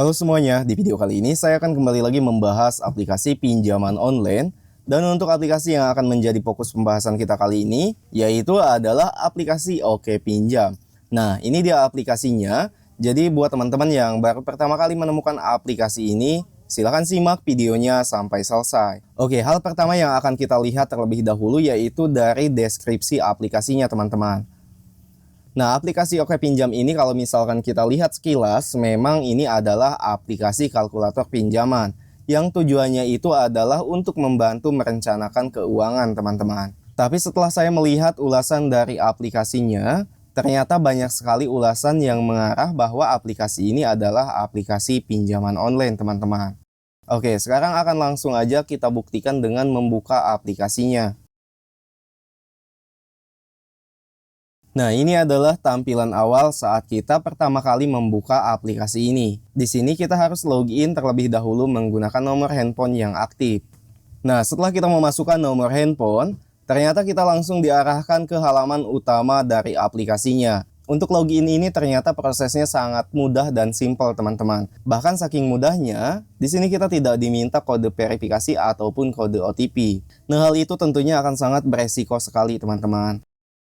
Halo semuanya, di video kali ini saya akan kembali lagi membahas aplikasi pinjaman online. Dan untuk aplikasi yang akan menjadi fokus pembahasan kita kali ini, yaitu adalah aplikasi Oke Pinjam. Nah, ini dia aplikasinya. Jadi buat teman-teman yang baru pertama kali menemukan aplikasi ini, silahkan simak videonya sampai selesai. Oke, hal pertama yang akan kita lihat terlebih dahulu yaitu dari deskripsi aplikasinya teman-teman. Nah, aplikasi Oke Pinjam ini kalau misalkan kita lihat sekilas, memang ini adalah aplikasi kalkulator pinjaman yang tujuannya itu adalah untuk membantu merencanakan keuangan teman-teman. Tapi setelah saya melihat ulasan dari aplikasinya, ternyata banyak sekali ulasan yang mengarah bahwa aplikasi ini adalah aplikasi pinjaman online teman-teman. Oke, sekarang akan langsung aja kita buktikan dengan membuka aplikasinya. Nah, ini adalah tampilan awal saat kita pertama kali membuka aplikasi ini. Di sini kita harus login terlebih dahulu menggunakan nomor handphone yang aktif. Nah, setelah kita memasukkan nomor handphone, ternyata kita langsung diarahkan ke halaman utama dari aplikasinya. Untuk login ini ternyata prosesnya sangat mudah dan simpel, teman-teman. Bahkan saking mudahnya, di sini kita tidak diminta kode verifikasi ataupun kode OTP. Nah, hal itu tentunya akan sangat beresiko sekali, teman-teman.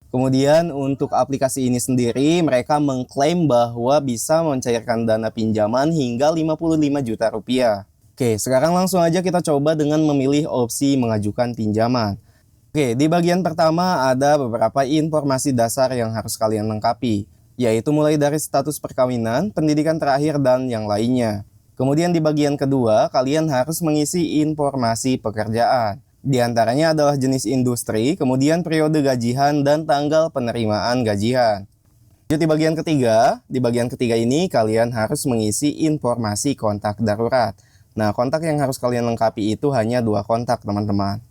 Kemudian untuk aplikasi ini sendiri, mereka mengklaim bahwa bisa mencairkan dana pinjaman hingga 55 juta rupiah. Oke, sekarang langsung aja kita coba dengan memilih opsi mengajukan pinjaman. Oke, di bagian pertama ada beberapa informasi dasar yang harus kalian lengkapi, yaitu mulai dari status perkawinan, pendidikan terakhir, dan yang lainnya. Kemudian di bagian kedua, kalian harus mengisi informasi pekerjaan. Di antaranya adalah jenis industri, kemudian periode gajian, dan tanggal penerimaan gajian. Lanjut di bagian ketiga ini kalian harus mengisi informasi kontak darurat. Nah, kontak yang harus kalian lengkapi itu hanya 2 kontak, teman-teman.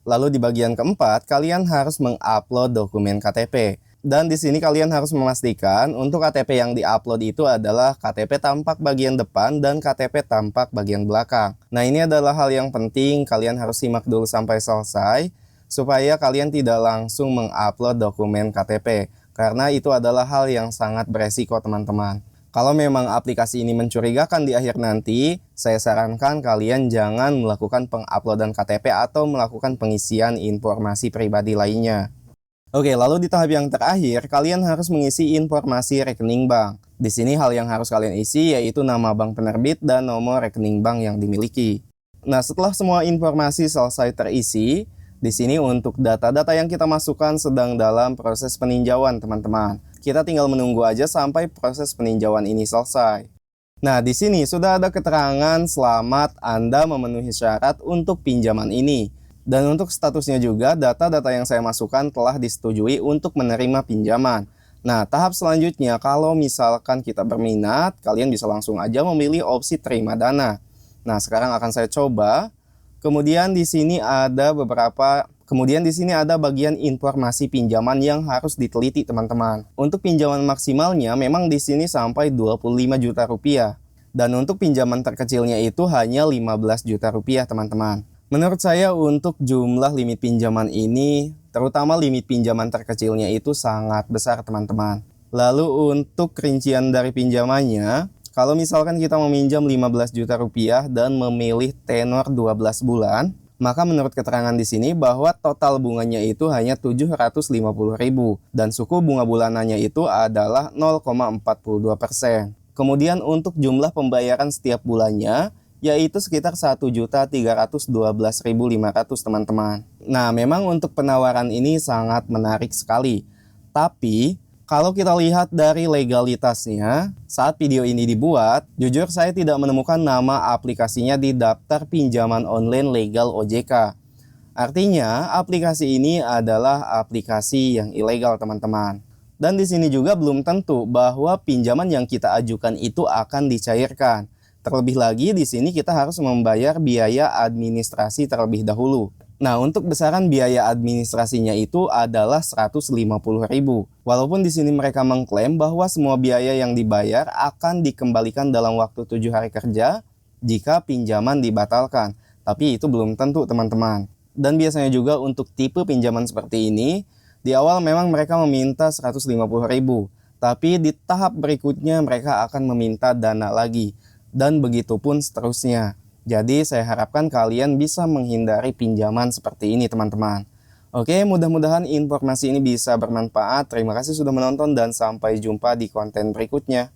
Lalu di bagian keempat, kalian harus mengupload dokumen KTP. Dan di sini kalian harus memastikan untuk KTP yang diupload itu adalah KTP tampak bagian depan dan KTP tampak bagian belakang. Nah, ini adalah hal yang penting, kalian harus simak dulu sampai selesai supaya kalian tidak langsung mengupload dokumen KTP. Karena itu adalah hal yang sangat beresiko, teman-teman. Kalau memang aplikasi ini mencurigakan di akhir nanti, saya sarankan kalian jangan melakukan penguploadan KTP atau melakukan pengisian informasi pribadi lainnya. Oke, lalu di tahap yang terakhir, kalian harus mengisi informasi rekening bank. Di sini hal yang harus kalian isi yaitu nama bank penerbit dan nomor rekening bank yang dimiliki. Nah, setelah semua informasi selesai terisi, di sini untuk data-data yang kita masukkan sedang dalam proses peninjauan, teman-teman. Kita tinggal menunggu aja sampai proses peninjauan ini selesai. Nah, di sini sudah ada keterangan selamat Anda memenuhi syarat untuk pinjaman ini. Dan untuk statusnya juga, data-data yang saya masukkan telah disetujui untuk menerima pinjaman. Nah, tahap selanjutnya, kalau misalkan kita berminat, kalian bisa langsung aja memilih opsi terima dana. Nah, sekarang akan saya coba. Kemudian di sini ada bagian informasi pinjaman yang harus diteliti, teman-teman. Untuk pinjaman maksimalnya, memang di sini sampai 25 juta rupiah. Dan untuk pinjaman terkecilnya itu hanya 15 juta rupiah, teman-teman. Menurut saya untuk jumlah limit pinjaman ini, terutama limit pinjaman terkecilnya itu sangat besar, teman-teman. Lalu untuk rincian dari pinjamannya, kalau misalkan kita meminjam 15 juta rupiah dan memilih tenor 12 bulan, maka menurut keterangan di sini bahwa total bunganya itu hanya 750.000 dan suku bunga bulanannya itu adalah 0,42%. Kemudian untuk jumlah pembayaran setiap bulannya, yaitu sekitar 1.312.500, teman-teman. Nah, memang untuk penawaran ini sangat menarik sekali. Tapi, kalau kita lihat dari legalitasnya, saat video ini dibuat, jujur saya tidak menemukan nama aplikasinya di daftar pinjaman online legal OJK. Artinya, aplikasi ini adalah aplikasi yang ilegal, teman-teman. Dan di sini juga belum tentu bahwa pinjaman yang kita ajukan itu akan dicairkan. Terlebih lagi di sini kita harus membayar biaya administrasi terlebih dahulu. Nah, untuk besaran biaya administrasinya itu adalah 150.000. Walaupun di sini mereka mengklaim bahwa semua biaya yang dibayar akan dikembalikan dalam waktu 7 hari kerja jika pinjaman dibatalkan. Tapi itu belum tentu, teman-teman. Dan biasanya juga untuk tipe pinjaman seperti ini, di awal memang mereka meminta 150.000. Tapi di tahap berikutnya mereka akan meminta dana lagi. dan begitu pun seterusnya. Jadi saya harapkan kalian bisa menghindari pinjaman seperti ini teman-teman. Oke, mudah-mudahan informasi ini bisa bermanfaat. Terima kasih sudah menonton dan sampai jumpa di konten berikutnya.